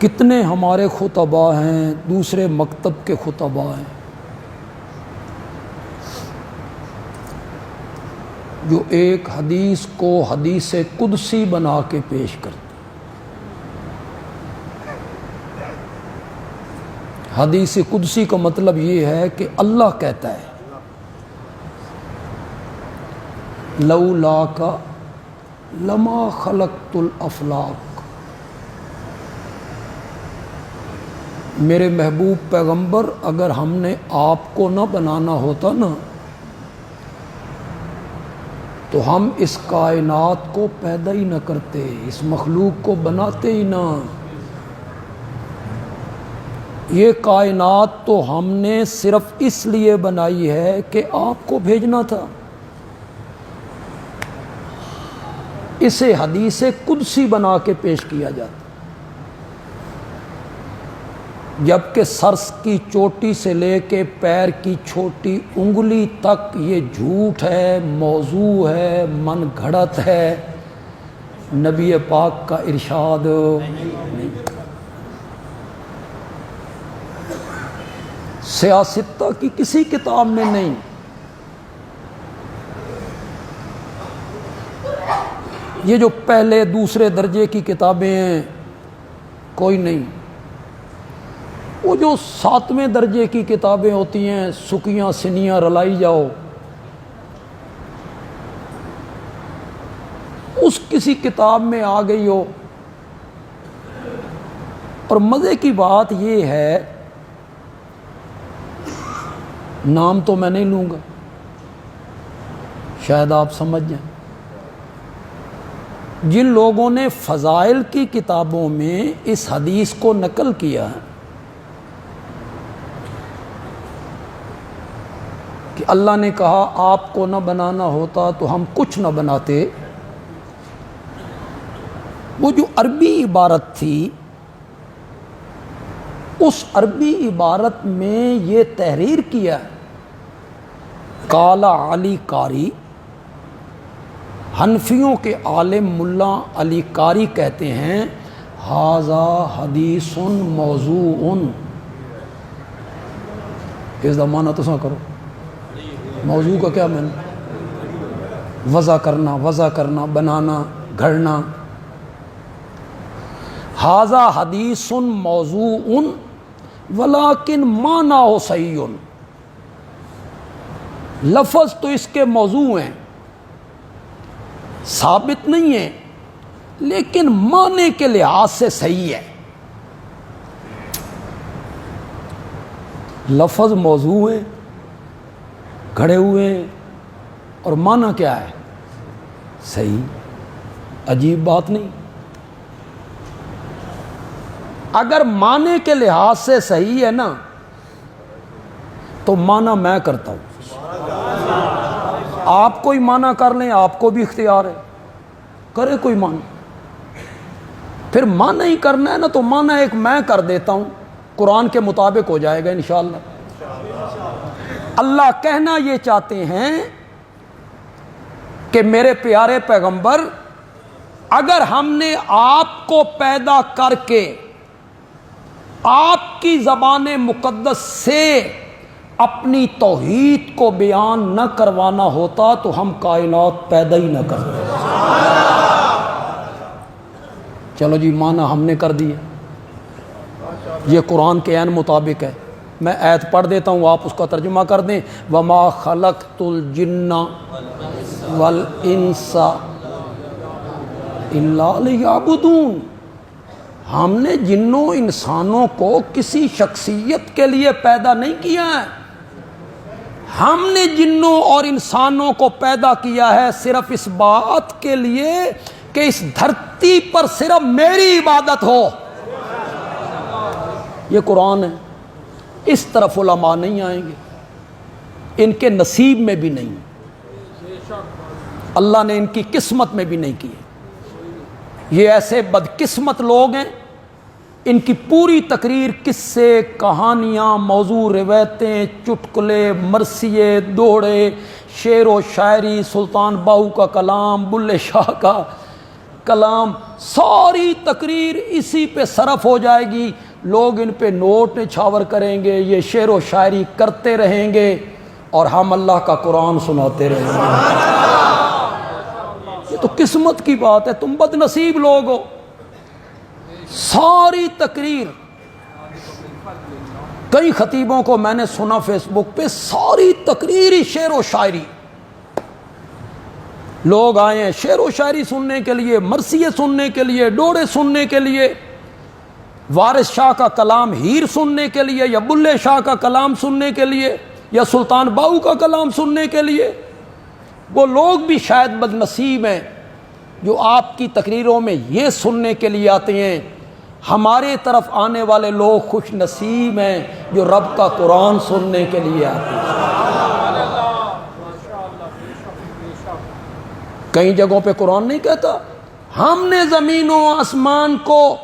کتنے ہمارے خطباء ہیں، دوسرے مکتب کے خطباء ہیں، جو ایک حدیث کو حدیث قدسی بنا کے پیش کرتے ہیں۔ حدیث قدسی کا مطلب یہ ہے کہ اللہ کہتا ہے لولاک لما خلقت الافلاک، میرے محبوب پیغمبر اگر ہم نے آپ کو نہ بنانا ہوتا نا تو ہم اس کائنات کو پیدا ہی نہ کرتے، اس مخلوق کو بناتے ہی نہ۔ یہ کائنات تو ہم نے صرف اس لیے بنائی ہے کہ آپ کو بھیجنا تھا۔ اسے حدیث قدسی بنا کے پیش کیا جاتا، جبکہ سر کی چوٹی سے لے کے پیر کی چھوٹی انگلی تک یہ جھوٹ ہے، موضوع ہے، من گھڑت ہے، نبی پاک کا ارشاد نہیں۔ سیاستہ کی کسی کتاب میں نہیں، یہ جو پہلے دوسرے درجے کی کتابیں ہیں کوئی نہیں، وہ جو 7ویں درجے کی کتابیں ہوتی ہیں سکیاں سنیاں رلائی جاؤ، اس کسی کتاب میں آ گئی ہو۔ اور مزے کی بات یہ ہے، نام تو میں نہیں لوں گا، شاید آپ سمجھ جائیں، جن لوگوں نے فضائل کی کتابوں میں اس حدیث کو نقل کیا ہے کہ اللہ نے کہا آپ کو نہ بنانا ہوتا تو ہم کچھ نہ بناتے، وہ جو عربی عبارت تھی اس عربی عبارت میں یہ تحریر کیا کالا علی قاری، حنفیوں کے عالم ملا علی قاری کہتے ہیں ھذا حدیث موضوع، اس کا معنی تو سا کرو، موضوع کا کیا معنی؟ وضع کرنا، بنانا، گھڑنا۔ ھذا حدیث موضوع ولیکن معنی صحیح، لفظ تو اس کے موضوع ہیں، ثابت نہیں ہے، لیکن معنی کے لحاظ سے صحیح ہے۔ لفظ موضوع ہے، گھڑے ہوئے ہیں، اور معنی کیا ہے؟ صحیح۔ عجیب بات نہیں؟ اگر معنی کے لحاظ سے صحیح ہے نا تو معنی میں کرتا ہوں، آپ کوئی معنی کر لیں، آپ کو بھی اختیار ہے، کرے کوئی معنی۔ پھر معنی ہی کرنا ہے نا تو معنی ایک میں کر دیتا ہوں، قرآن کے مطابق ہو جائے گا انشاءاللہ۔ اللہ کہنا یہ چاہتے ہیں کہ میرے پیارے پیغمبر، اگر ہم نے آپ کو پیدا کر کے آپ کی زبان مقدس سے اپنی توحید کو بیان نہ کروانا ہوتا تو ہم کائنات پیدا ہی نہ کرتے۔ چلو جی، معنی ہم نے کر دیا، یہ قرآن کے عین مطابق ہے۔ میں آیت پڑھ دیتا ہوں، آپ اس کا ترجمہ کر دیں۔ وَمَا خَلَقْتُ الْجِنَّ وَالْإِنسَ إِلَّا لِيَعْبُدُونَ، ہم نے جنوں انسانوں کو کسی شخصیت کے لیے پیدا نہیں کیا ہے، ہم نے جنوں اور انسانوں کو پیدا کیا ہے صرف اس بات کے لیے کہ اس دھرتی پر صرف میری عبادت ہو۔ یہ قرآن ہے، اس طرف علماء نہیں آئیں گے، ان کے نصیب میں بھی نہیں، اللہ نے ان کی قسمت میں بھی نہیں کی۔ یہ ایسے بدقسمت لوگ ہیں، ان کی پوری تقریر قصے، کہانیاں، موضوع روایتیں، چٹکلے، مرثیے، دوڑے، شعر و شاعری، سلطان باہو کا کلام، بلے شاہ کا، کلام، ساری تقریر اسی پہ صرف ہو جائے گی، لوگ ان پہ نوٹ نچھاور کریں گے، یہ شعر و شاعری کرتے رہیں گے اور ہم اللہ کا قرآن سناتے رہیں گے۔ یہ تو قسمت کی بات ہے، تم بد نصیب لوگ ہو۔ ساری تقریر، کئی خطیبوں کو میں نے سنا فیس بک پہ، ساری تقریر ہی شعر و شاعری، لوگ آئے ہیں شعر و شاعری سننے کے لیے، مرثیے سننے کے لیے، ڈوڑے سننے کے لیے، وارث شاہ کا کلام ہیر سننے کے لیے، یا بلے شاہ کا کلام سننے کے لیے، یا سلطان باہو کا کلام سننے کے لیے۔ وہ لوگ بھی شاید بد نصیب ہیں جو آپ کی تقریروں میں یہ سننے کے لیے آتے ہیں۔ ہمارے طرف آنے والے لوگ خوش نصیب ہیں جو رب کا قرآن سننے کے لیے آتے ہیں۔ کئی جگہوں پہ قرآن نہیں کہتا ہم نے زمین و آسمان کو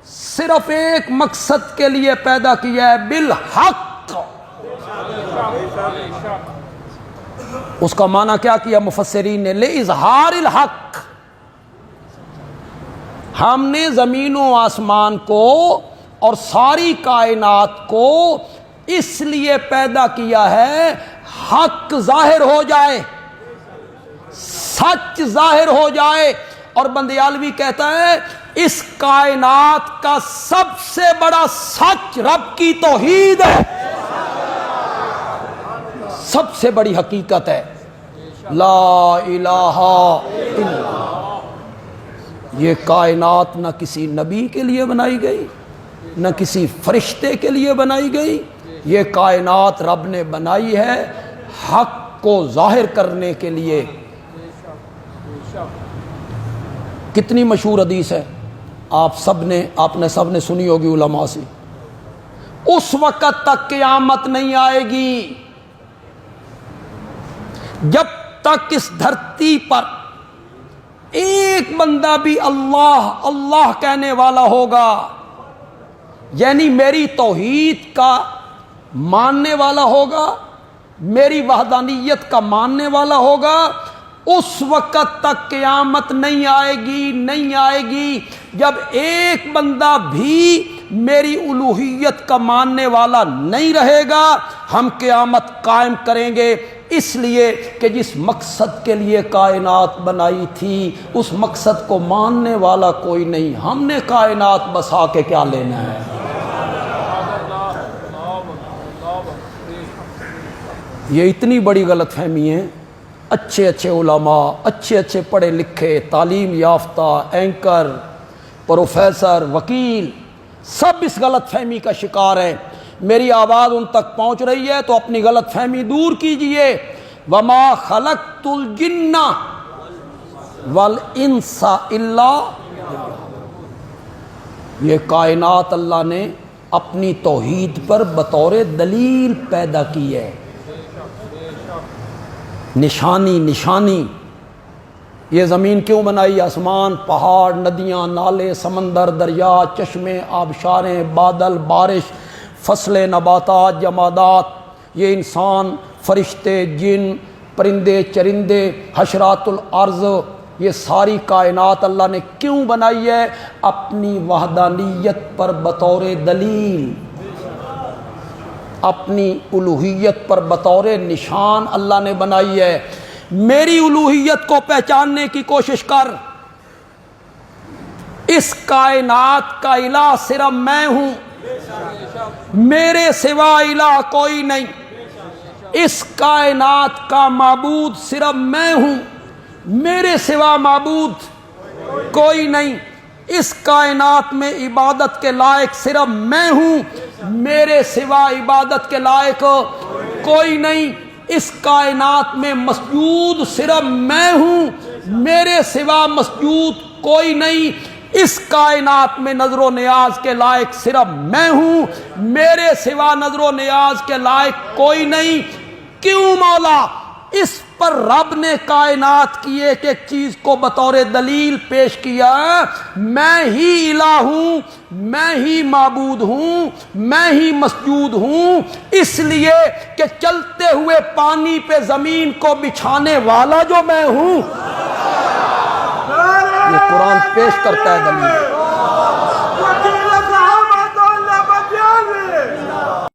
صرف ایک مقصد کے لیے پیدا کیا ہے، بالحق۔ اس کا معنی کیا کیا مفسرین نے؟ لِإِظْهَارِ الْحَقِّ۔ ہم نے زمین و آسمان کو اور ساری کائنات کو اس لیے پیدا کیا ہے حق ظاہر ہو جائے، سچ ظاہر ہو جائے۔ اور بندیالوی کہتا ہے اس کائنات کا سب سے بڑا سچ رب کی توحید ہے، سب سے بڑی حقیقت ہے لا الہ الا اللہ۔ یہ کائنات نہ کسی نبی کے لیے بنائی گئی، نہ کسی فرشتے کے لیے بنائی گئی، یہ کائنات رب نے بنائی ہے حق کو ظاہر کرنے کے لیے۔ کتنی مشہور حدیث ہے، آپ نے سب نے سنی ہوگی علماء سے، اس وقت تک قیامت نہیں آئے گی جب تک اس دھرتی پر ایک بندہ بھی اللہ اللہ کہنے والا ہوگا، یعنی میری توحید کا ماننے والا ہوگا، میری وحدانیت کا ماننے والا ہوگا، اس وقت تک قیامت نہیں آئے گی جب ایک بندہ بھی میری الوہیت کا ماننے والا نہیں رہے گا۔ ہم قیامت قائم کریں گے، اس لیے کہ جس مقصد کے لیے کائنات بنائی تھی اس مقصد کو ماننے والا کوئی نہیں، ہم نے کائنات بسا کے کیا لینا ہے۔ یہ اتنی بڑی غلط فہمی ہے۔ اچھے علماء، اچھے پڑھے لکھے، تعلیم یافتہ، اینکر، پروفیسر، وکیل، سب اس غلط فہمی کا شکار ہیں۔ میری آواز ان تک پہنچ رہی ہے تو اپنی غلط فہمی دور کیجئے۔ وَمَا خَلَقْتُ الْجِنَّ وَالْإِنسَ إِلَّا، یہ کائنات اللہ نے اپنی توحید پر بطور دلیل پیدا کی ہے، نشانی۔ یہ زمین کیوں بنائی؟ آسمان، پہاڑ، ندیاں، نالے، سمندر، دریا، چشمے، آبشاریں، بادل، بارش، فصلیں، نباتات، جمادات، یہ انسان، فرشتے، جن، پرندے، چرندے، حشرات الارض، یہ ساری کائنات اللہ نے کیوں بنائی ہے؟ اپنی وحدانیت پر بطور دلیل، اپنی الوہیت پر بطور نشان اللہ نے بنائی ہے۔ میری الوہیت کو پہچاننے کی کوشش کر، اس کائنات کا الہ صرف میں ہوں، میرے سوا الہ کوئی نہیں، اس کائنات کا معبود صرف میں ہوں، میرے سوا معبود کوئی نہیں، اس کائنات میں عبادت کے لائق صرف میں ہوں، میرے سوا عبادت کے لائق کوئی نہیں، اس کائنات میں مسجود صرف میں ہوں، میرے سوا مسجود کوئی نہیں، اس کائنات میں نظر و نیاز کے لائق صرف میں ہوں، میرے سوا نظر و نیاز کے لائق کوئی نہیں۔ کیوں مولا؟ اس پر رب نے کائنات کی ایک ایک چیز کو بطور دلیل پیش کیا، میں ہی الہ ہوں، میں ہی معبود ہوں، میں ہی مسجود ہوں، اس لیے کہ چلتے ہوئے پانی پہ زمین کو بچھانے والا جو میں ہوں۔ یہ قرآن پیش کرتا ہے دلیل.